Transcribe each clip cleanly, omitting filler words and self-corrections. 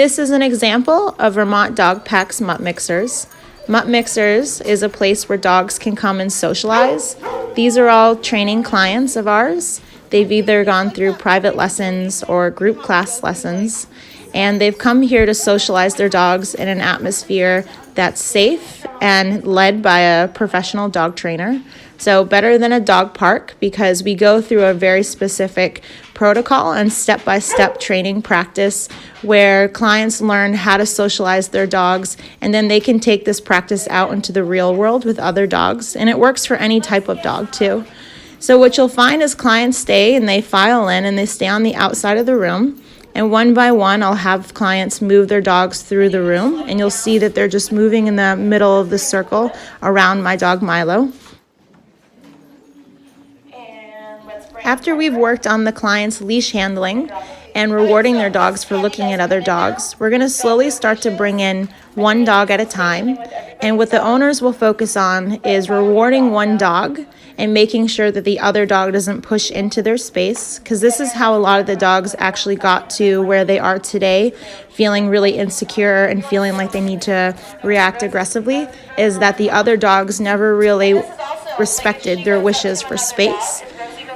This is an example of Vermont Dog Pack's Mutt Mixers. Mutt Mixers is a place where dogs can come and socialize. These are all training clients of ours. They've either gone through private lessons or group class lessons, and they've come here to socialize their dogs in an atmosphere that's safe and led by a professional dog trainer. So better than a dog park, because we go through a very specific protocol and step-by-step training practice where clients learn how to socialize their dogs, and then they can take this practice out into the real world with other dogs. And it works for any type of dog too. So what you'll find is clients stay and they file in and they stay on the outside of the room. And one by one, I'll have clients move their dogs through the room, and you'll see that they're just moving in the middle of the circle around my dog Milo. After we've worked on the client's leash handling and rewarding their dogs for looking at other dogs, we're going to slowly start to bring in one dog at a time. And what the owners will focus on is rewarding one dog and making sure that the other dog doesn't push into their space, because this is how a lot of the dogs actually got to where they are today, feeling really insecure and feeling like they need to react aggressively, is that the other dogs never really respected their wishes for space.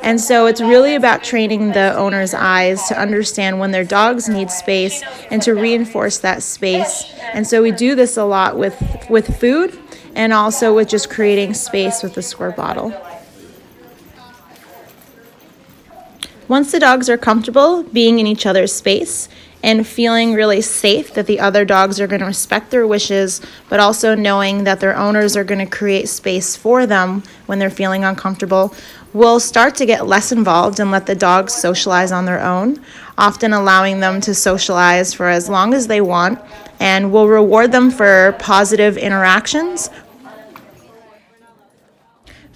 And so it's really about training the owner's eyes to understand when their dogs need space and to reinforce that space. And so we do this a lot with food and also with just creating space with the squirt bottle. Once the dogs are comfortable being in each other's space and feeling really safe that the other dogs are going to respect their wishes, but also knowing that their owners are going to create space for them when they're feeling uncomfortable, we'll start to get less involved and let the dogs socialize on their own, often allowing them to socialize for as long as they want, and we'll reward them for positive interactions.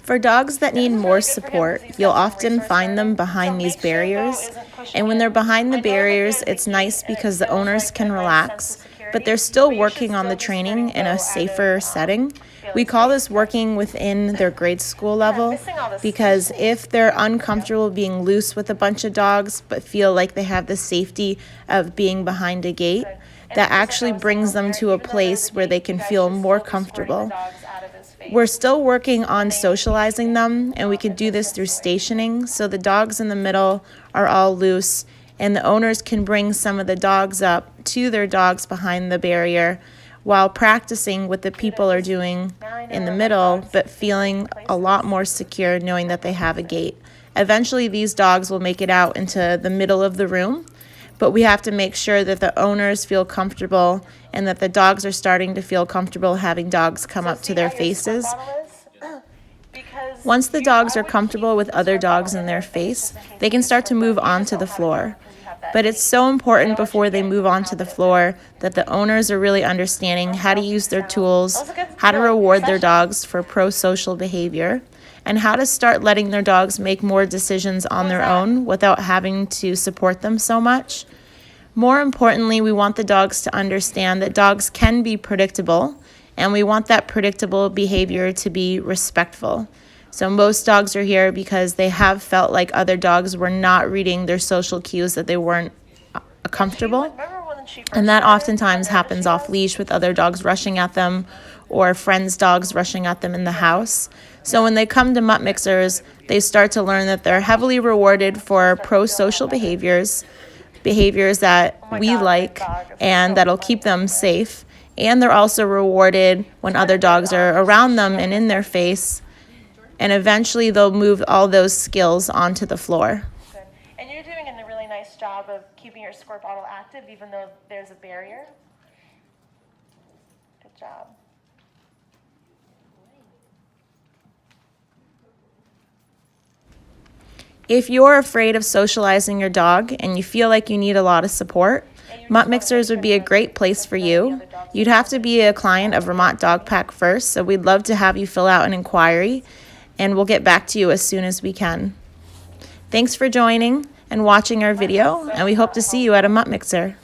For dogs that need more support, you'll often find them behind these barriers. And when they're behind the barriers, it's nice because the owners can relax, but they're still working on the training in a safer setting. We call this working within their grade school level, because if they're uncomfortable being loose with a bunch of dogs, but feel like they have the safety of being behind a gate, that actually brings them to a place where they can feel more comfortable. We're still working on socializing them, and we can do this through stationing, so the dogs in the middle are all loose, and the owners can bring some of the dogs up to their dogs behind the barrier while practicing what the people are doing in the middle, but feeling a lot more secure knowing that they have a gate. Eventually, these dogs will make it out into the middle of the room, but we have to make sure that the owners feel comfortable and that the dogs are starting to feel comfortable having dogs come up to their faces. Once the dogs are comfortable with other dogs in their face, they can start to move onto the floor. But it's so important before they move onto the floor that the owners are really understanding how to use their tools, how to reward their dogs for pro-social behavior, and how to start letting their dogs make more decisions on their own without having to support them so much. More importantly, we want the dogs to understand that dogs can be predictable, and we want that predictable behavior to be respectful. So most dogs are here because they have felt like other dogs were not reading their social cues, that they weren't comfortable. And that oftentimes happens off leash with other dogs rushing at them or friends' dogs rushing at them in the house. So when they come to Mutt Mixers, they start to learn that they're heavily rewarded for pro-social behaviors that we like and that'll keep them safe. And they're also rewarded when other dogs are around them and in their face. And eventually they'll move all those skills onto the floor. Good. And you're doing a really nice job of keeping your squirt bottle active even though there's a barrier. Good job. If you're afraid of socializing your dog and you feel like you need a lot of support, Mutt Mixers would be a great place for you. You'd have to be a client of Vermont Dog Pack first, so we'd love to have you fill out an inquiry, and we'll get back to you as soon as we can. Thanks for joining and watching our video, and we hope to see you at a Mutt Mixer.